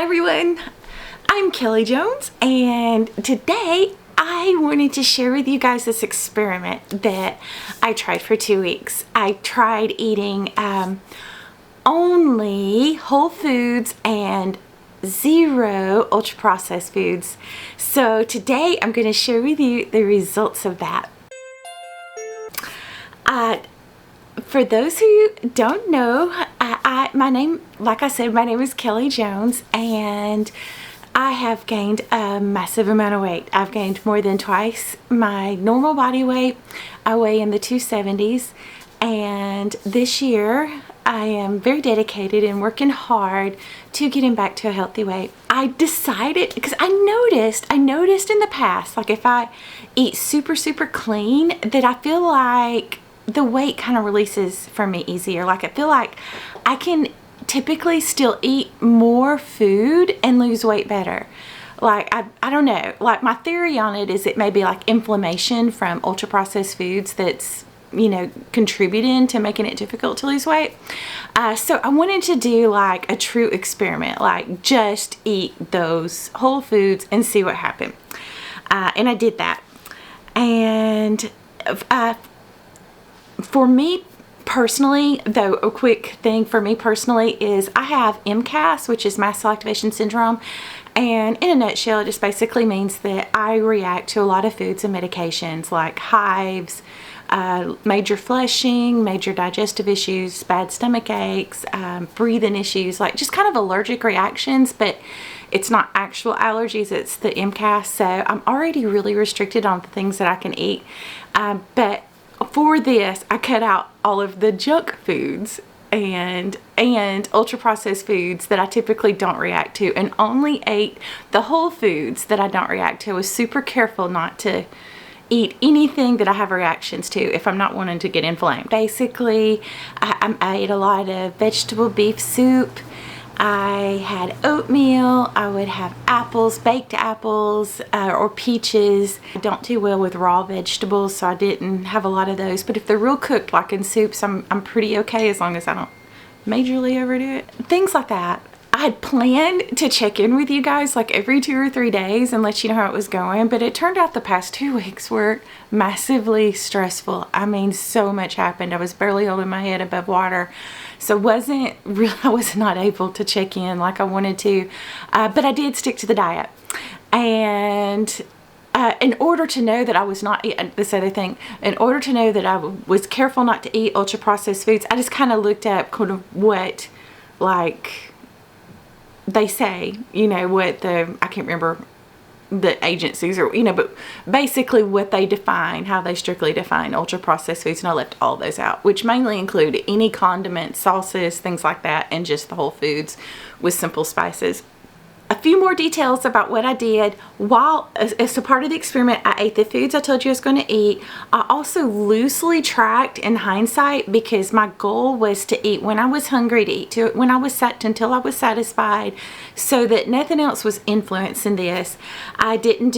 Hi everyone, I'm Kelly Jones, and today I wanted to share with you guys this experiment that I tried for 2 weeks. I tried eating only whole foods and 0 ultra processed foods. So today I'm going to share with you the results of that. For those who don't know, my name is Kelly Jones, and I have gained a massive amount of weight. I've gained more than twice my normal body weight. I weigh in the 270s, and this year I am very dedicated and working hard to getting back to a healthy weight. I decided, because I noticed in the past, like if I eat super clean, that I feel like the weight kind of releases from me easier. Like I feel like I can typically still eat more food and lose weight better. Like I don't know, like my theory on it is it may be like inflammation from ultra processed foods that's, you know, contributing to making it difficult to lose weight. So I wanted to do like a true experiment, like just eat those whole foods and see what happened. And I did that. And for me personally, though, a quick thing for me personally is I have MCAS, which is mast cell activation syndrome. And in a nutshell, it just basically means that I react to a lot of foods and medications like hives, major flushing, major digestive issues, bad stomach aches, breathing issues, like just kind of allergic reactions, but it's not actual allergies, it's the MCAS. So I'm already really restricted on the things that I can eat. But for this, I cut out all of the junk foods and ultra processed foods that I typically don't react to, and only ate the whole foods that I don't react to. I was super careful not to eat anything that I have reactions to if I'm not wanting to get inflamed. Basically, I ate a lot of vegetable beef soup. I had oatmeal. I would have apples, baked apples, or peaches. I don't do well with raw vegetables, so I didn't have a lot of those. But if they're real cooked, like in soups, I'm pretty okay as long as I don't majorly overdo it. Things like that. I had planned to check in with you guys like every 2 or 3 days and let you know how it was going, but it turned out the past 2 weeks were massively stressful. I mean, so much happened. I was barely holding my head above water, so I was not able to check in like I wanted to, but I did stick to the diet. And in order to know that I was not eating this other thing, in order to know that I was careful not to eat ultra processed foods, I just kind of looked up kind of what, like, they say, you know, what I can't remember the agencies or, you know, but basically what they define, how they strictly define ultra processed foods, and I left all those out, which mainly include any condiments, sauces, things like that, and just the whole foods with simple spices. A few more details about what I did. While, as a part of the experiment, I ate the foods I told you I was going to eat. I also loosely tracked in hindsight because my goal was to eat when I was hungry, to eat when I was until I was satisfied, so that nothing else was influencing this. I didn't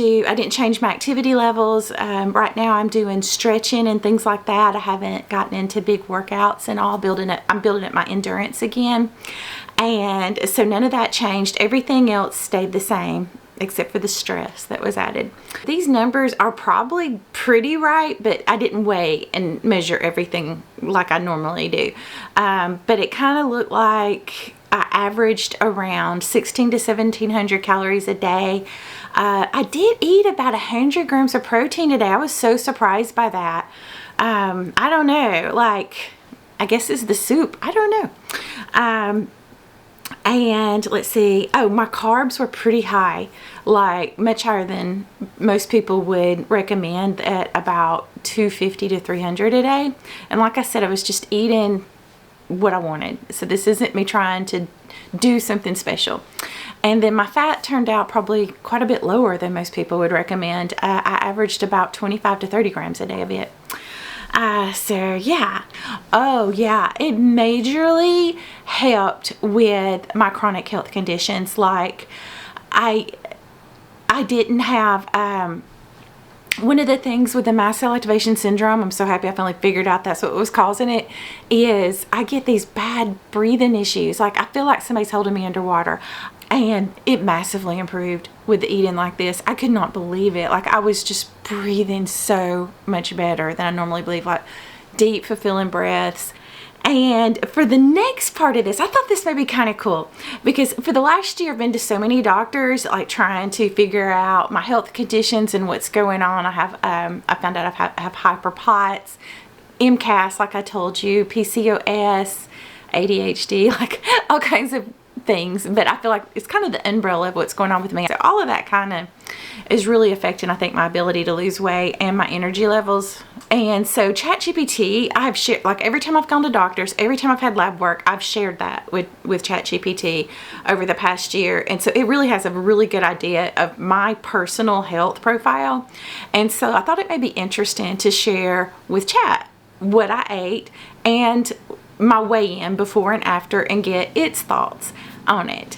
change my activity levels. Right now I'm doing stretching and things like that. I haven't gotten into big workouts and all. I'm building up my endurance again. And so none of that changed. Everything else stayed the same except for the stress that was added. These numbers are probably pretty right, but I didn't weigh and measure everything like I normally do. But it kind of looked like I averaged around 16 to 1700 calories a day. I did eat about 100 grams of protein a day. I was so surprised by that. I don't know, like, I guess it's the soup. I don't know. And let's see, oh, my carbs were pretty high, like much higher than most people would recommend, at about 250 to 300 a day. And like I said, I was just eating what I wanted. So this isn't me trying to do something special. And then my fat turned out probably quite a bit lower than most people would recommend. I averaged about 25 to 30 grams a day of it. So yeah. Oh yeah, it majorly helped with my chronic health conditions. Like I didn't have one of the things with the mast cell activation syndrome, I'm so happy I finally figured out that's what was causing it, is I get these bad breathing issues. Like I feel like somebody's holding me underwater. And it massively improved with the eating like this. I could not believe it. Like, I was just breathing so much better than I normally breathe, like deep, fulfilling breaths. And for the next part of this, I thought this may be kind of cool because for the last year, I've been to so many doctors, like trying to figure out my health conditions and what's going on. I found out I have HyperPOTS, MCAS, like I told you, PCOS, ADHD, like all kinds of things. But I feel like it's kind of the umbrella of what's going on with me. So all of that kind of is really affecting, I think, my ability to lose weight and my energy levels. And so ChatGPT, I have shared, like every time I've gone to doctors, every time I've had lab work, I've shared that with ChatGPT over the past year. And so it really has a really good idea of my personal health profile. And so I thought it may be interesting to share with Chat what I ate and my weigh-in before and after and get its thoughts on it.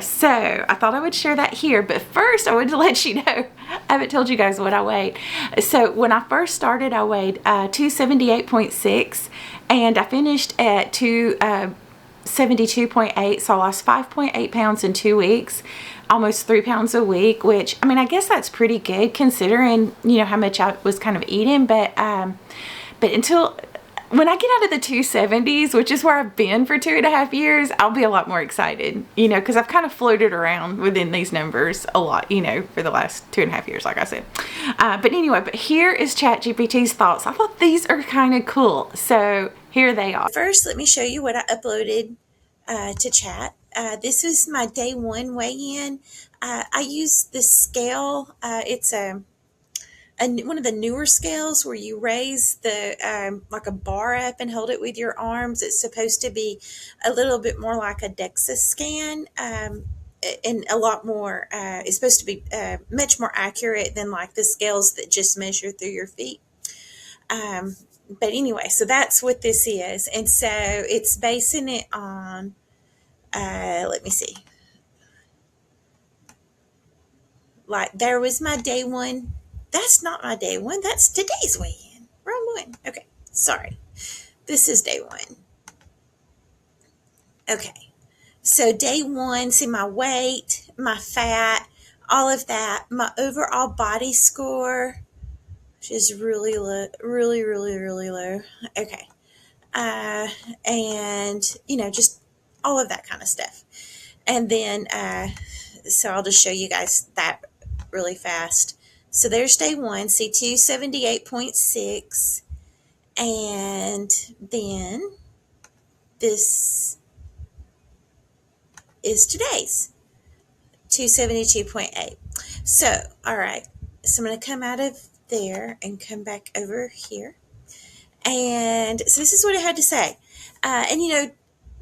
So I thought I would share that here, but first I wanted to let you know, I haven't told you guys what I weighed. So when I first started, I weighed 278.6 and I finished at 272.8, so I lost 5.8 pounds in 2 weeks, almost 3 pounds a week, which, I mean, I guess that's pretty good considering, you know, how much I was kind of eating, but until when I get out of the 270s, which is where I've been for 2.5 years, I'll be a lot more excited, you know, because I've kind of floated around within these numbers a lot, you know, for the last 2.5 years, like I said. But anyway, but here is ChatGPT's thoughts. I thought these are kind of cool. So here they are. First, let me show you what I uploaded to Chat. This was my day one weigh-in. I used this scale. It's one of the newer scales where you raise the like a bar up and hold it with your arms. It's supposed to be a little bit more like a DEXA scan, and a lot more. It's supposed to be much more accurate than like the scales that just measure through your feet. But anyway, so that's what this is, and so it's basing it on. Let me see. Like, there was my day one. That's not my day one. That's today's weigh-in. Wrong one. Okay. Sorry. This is day one. Okay. So day one, see my weight, my fat, all of that, my overall body score, which is really low, really, really, really low. Okay. And, you know, just all of that kind of stuff. And then, so I'll just show you guys that really fast. So there's day one, see 278.6, and then this is today's 272.8. So, all right, so I'm going to come out of there and come back over here. And so this is what it had to say. And, you know,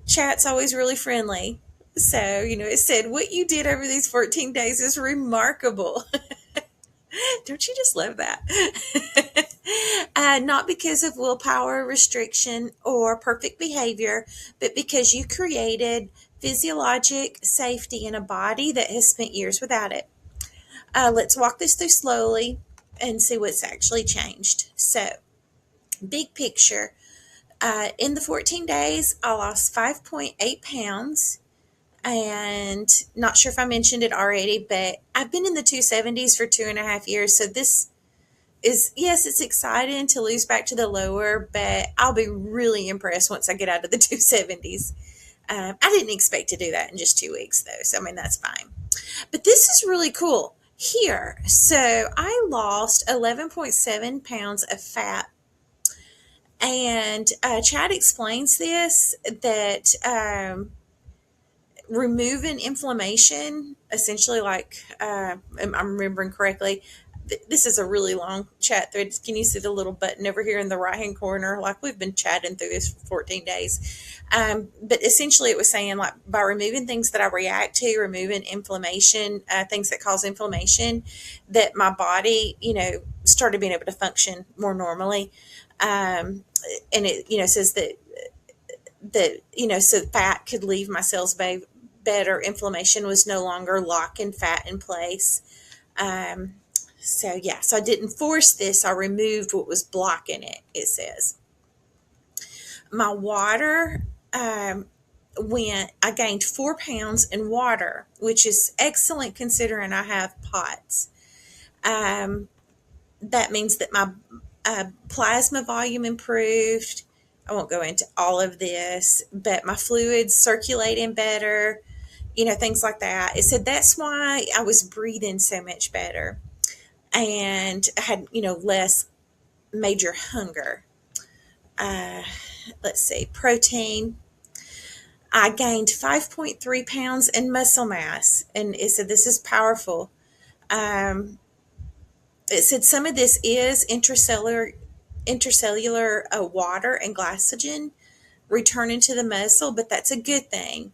Chat's always really friendly. So, you know, it said, what you did over these 14 days is remarkable. Don't you just love that? Not because of willpower, restriction, or perfect behavior, but because you created physiologic safety in a body that has spent years without it. Let's walk this through slowly and see what's actually changed. So, big picture. In the 14 days, I lost 5.8 pounds. And not sure if I mentioned it already, but I've been in the 270s for 2.5 years. So this is, yes, it's exciting to lose back to the lower, but I'll be really impressed once I get out of the 270s. I didn't expect to do that in just 2 weeks, though. So, I mean, that's fine. But this is really cool here. So I lost 11.7 pounds of fat. And Chad explains this, that removing inflammation, essentially, like, I'm remembering correctly, this is a really long chat thread. Can you see the little button over here in the right hand corner? Like, we've been chatting through this for 14 days. But essentially it was saying, like, by removing things that I react to, removing inflammation, things that cause inflammation, that my body, you know, started being able to function more normally. And it, you know, says that, you know, so fat could leave my cells better. Inflammation was no longer locking fat in place. So yeah, so I didn't force this. I removed what was blocking it, it says. My water I gained 4 pounds in water, which is excellent considering I have POTS. That means that my plasma volume improved. I won't go into all of this, but my fluids circulating better, things like that. It said that's why I was breathing so much better and I had, less major hunger. Let's see, protein. I gained 5.3 pounds in muscle mass, and it said this is powerful. It said some of this is intracellular water and glycogen returning to the muscle, but that's a good thing.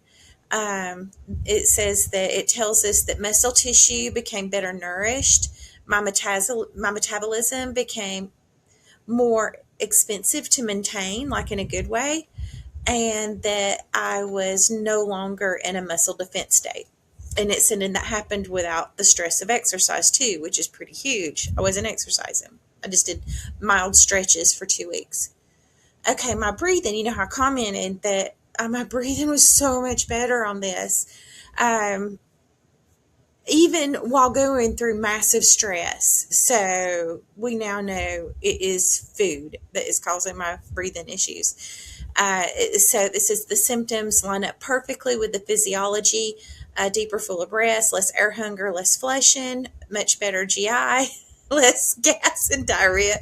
It says that it tells us that muscle tissue became better nourished. My metabolism became more expensive to maintain, like in a good way, and that I was no longer in a muscle defense state. And it said, and that happened without the stress of exercise too, which is pretty huge. I wasn't exercising. I just did mild stretches for 2 weeks. Okay, my breathing, I commented that my breathing was so much better on this. Even while going through massive stress. So we now know it is food that is causing my breathing issues. So this is the symptoms line up perfectly with the physiology. Deeper, fuller breaths, less air hunger, less flushing, much better GI, less gas and diarrhea.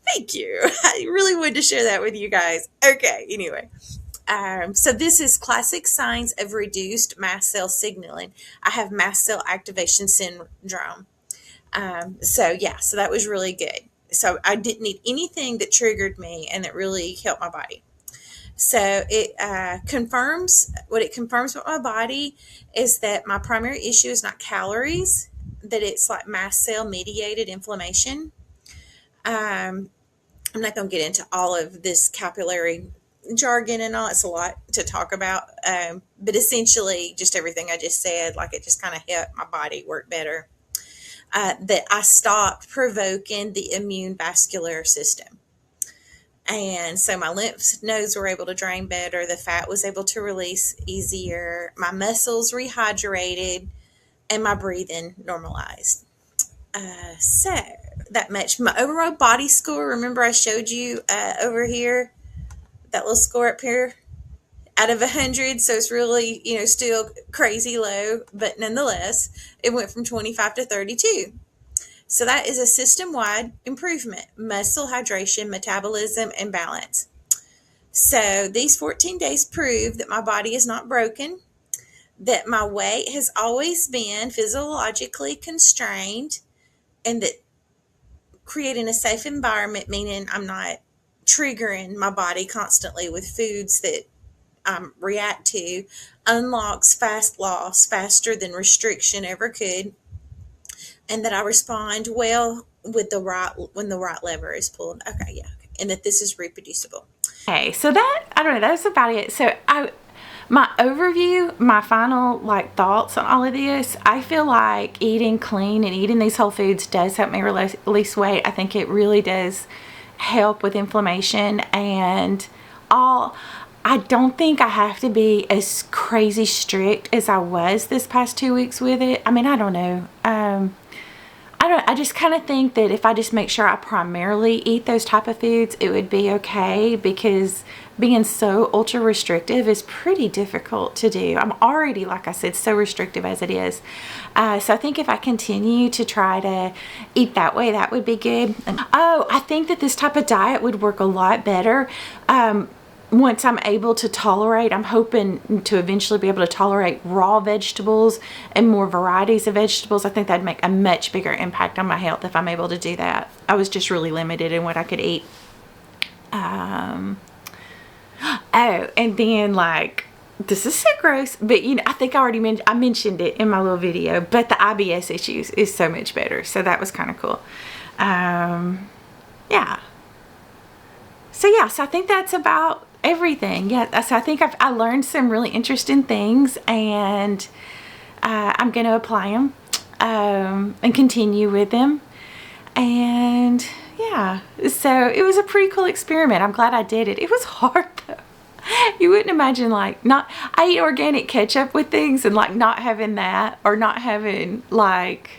Thank you. I really wanted to share that with you guys. Okay, anyway. So this is classic signs of reduced mast cell signaling. I have mast cell activation syndrome. So that was really good. So I didn't need anything that triggered me and that really helped my body. So it confirms with my body is that my primary issue is not calories, that it's like mast cell mediated inflammation. I'm not going to get into all of this capillary jargon and all. It's a lot to talk about. But essentially just everything I just said, like it just kind of helped my body work better. That I stopped provoking the immune vascular system. And so my lymph nodes were able to drain better. The fat was able to release easier. My muscles rehydrated and my breathing normalized. So that matched my overall body score. Remember I showed you over here, that little score up here out of 100. So it's really, still crazy low, but nonetheless, it went from 25 to 32. So that is a system-wide improvement, muscle hydration, metabolism, and balance. So these 14 days prove that my body is not broken, that my weight has always been physiologically constrained, and that creating a safe environment, meaning I'm not triggering my body constantly with foods that I react to, unlocks fast loss faster than restriction ever could. And that I respond well with when the right lever is pulled. Okay, yeah. And that this is reproducible. Okay, so that's about it. So my overview, my final thoughts on all of this, I feel like eating clean and eating these whole foods does help me release weight. I think it really does help with inflammation and all. I don't think I have to be as crazy strict as I was this past 2 weeks with it. I mean, I don't know. I just kind of think that if I just make sure I primarily eat those type of foods, it would be okay, because being so ultra restrictive is pretty difficult to do. I'm already, like I said, so restrictive as it is. So I think if I continue to try to eat that way, that would be good. I think that this type of diet would work a lot better. Once I'm able to tolerate, I'm hoping to eventually be able to tolerate raw vegetables and more varieties of vegetables. I think that'd make a much bigger impact on my health if I'm able to do that. I was just really limited in what I could eat. And then this is so gross, but I think I already mentioned it in my little video, but the IBS issues is so much better. So that was kind of cool. Yeah. So I think that's about everything. So I think I learned some really interesting things, and I'm going to apply them and continue with them. And so it was a pretty cool experiment. I'm glad I did it. It was hard though. You wouldn't imagine, like, not, I eat organic ketchup with things and like not having that, or not having, like,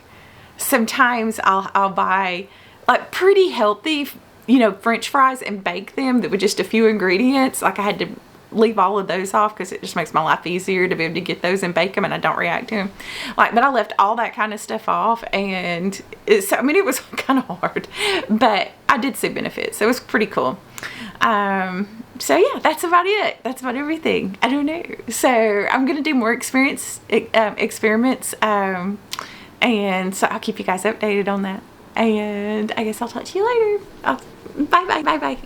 sometimes I'll buy like pretty healthy, you know, French fries and bake them that with just a few ingredients. Like, I had to leave all of those off because it just makes my life easier to be able to get those and bake them, and I don't react to them. Like, but I left all that kind of stuff off, and I mean, it was kind of hard, but I did see benefits. So it was pretty cool. So yeah, that's about it. That's about everything. I don't know. So I'm gonna do more experiments, and so I'll keep you guys updated on that. And I guess I'll talk to you later. Bye bye.